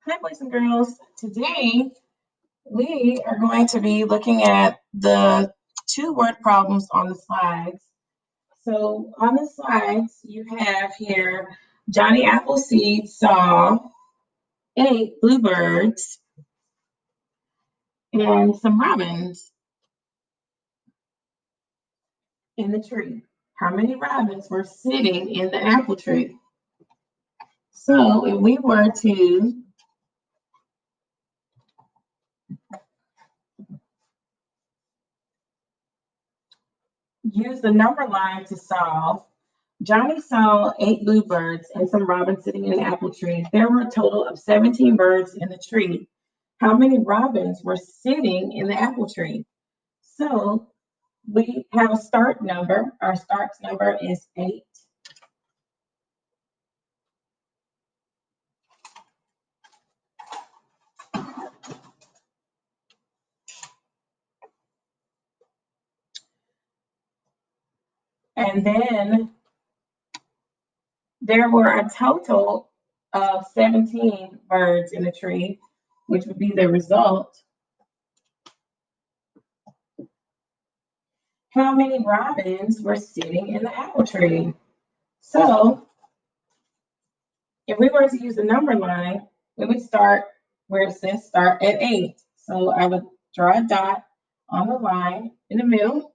Hi, boys and girls. Today we are going to be looking at the two word problems on the slides. So, on the slides, you have here Johnny Appleseed saw 8 bluebirds and some robins in the tree. How many robins were sitting in the apple tree? So, if we were to use the number line to solve, Johnny saw 8 bluebirds and some robins sitting in the apple tree. There were a total of 17 birds in the tree. How many robins were sitting in the apple tree? So we have a start number. Our start number is 8. And then there were a total of 17 birds in the tree, which would be the result. How many robins were sitting in the apple tree? So if we were to use the number line, we would start where it says start at 8. So I would draw a dot on the line in the middle,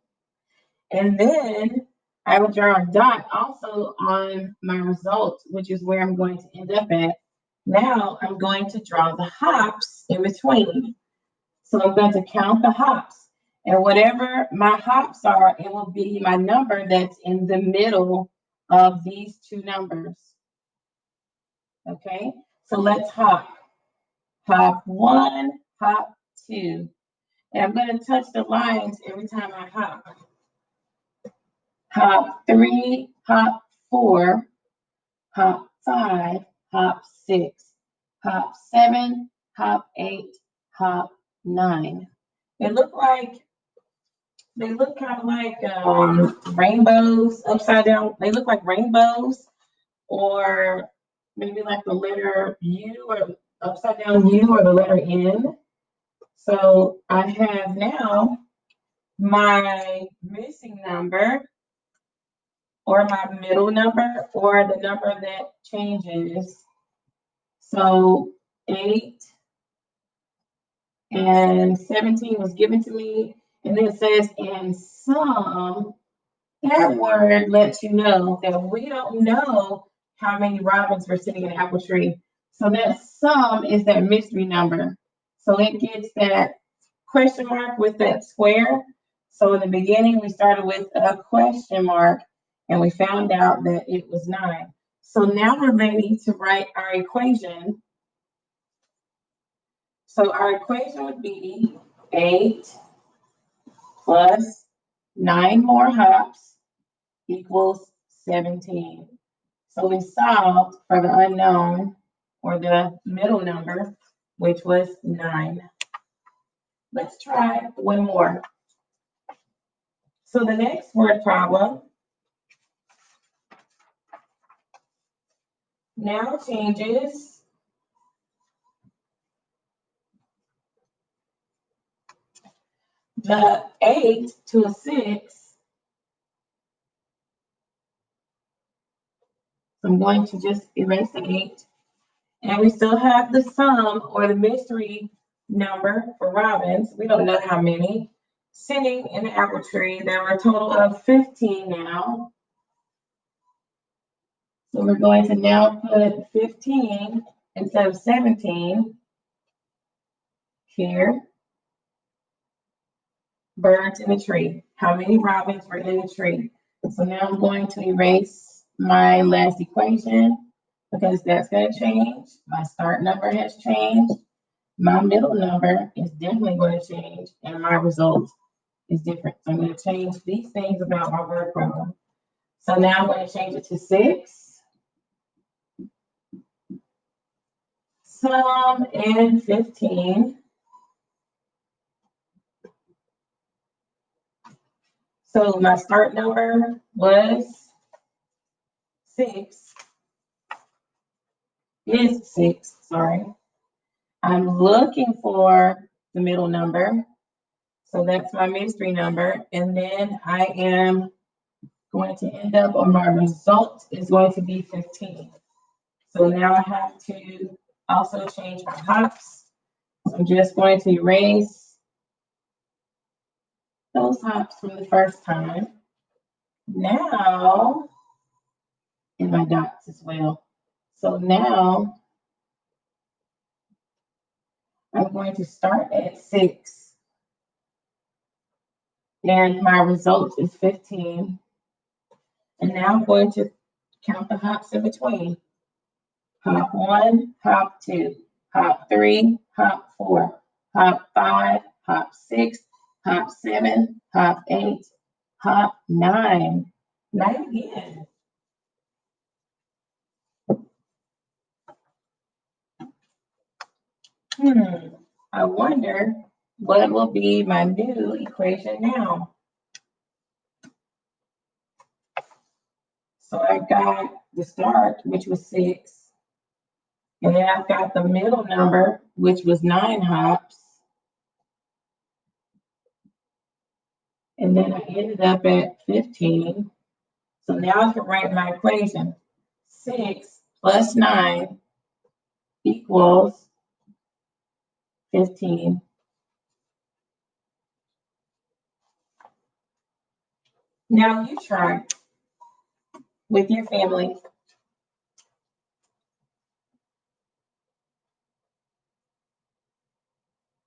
and then I would draw a dot also on my result, which is where I'm going to end up at. Now I'm going to draw the hops in between. So I'm going to count the hops. And whatever my hops are, it will be my number that's in the middle of these two numbers. Okay, so let's hop. Hop 1, hop 2. And I'm going to touch the lines every time I hop. Hop 3, hop 4, hop 5, hop 6, hop 7, hop 8, hop 9. They look kind of like rainbows upside down. They look like rainbows, or maybe like the letter U, or upside down U, or the letter N. So I have now my missing number, or my middle number, or the number that changes. So 8 and 17 was given to me, and then it says in sum. That word lets you know that we don't know how many robins were sitting in the apple tree. So that sum is that mystery number. So it gets that question mark with that square. So in the beginning, we started with a question mark, and we found out that it was 9. So now we're ready to write our equation. So our equation would be 8 plus 9 more hops equals 17. So we solved for the unknown, or the middle number, which was 9. Let's try one more. So the next word problem now changes the 8 to a 6. So I'm going to just erase the 8. And we still have the sum, or the mystery number for robins. We don't know how many. Sitting in the apple tree, there were a total of 15 now. So we're going to now put 15 instead of 17 here. Birds in the tree. How many robins were in the tree? So now I'm going to erase my last equation, because that's going to change. My start number has changed. My middle number is definitely going to change, and my result is different. So I'm going to change these things about my word problem. So now I'm going to change it to 6. Sum and 15. So my start number was 6, sorry. I'm looking for the middle number. So that's my mystery number. And then I am going to end up, or my result is going to be 15. So now I have to also change my hops. So I'm just going to erase those hops from the first time. Now, and my dots as well. So now I'm going to start at 6, and my result is 15. And now I'm going to count the hops in between. Hop 1, hop 2, hop 3, hop 4, hop 5, hop 6, hop 7, hop 8, hop 9. 9 again. I wonder what will be my new equation now. So I've got the start, which was 6. And then I've got the middle number, which was 9 hops. And then I ended up at 15. So now I can write my equation. 6 plus 9 equals 15. Now you try with your family.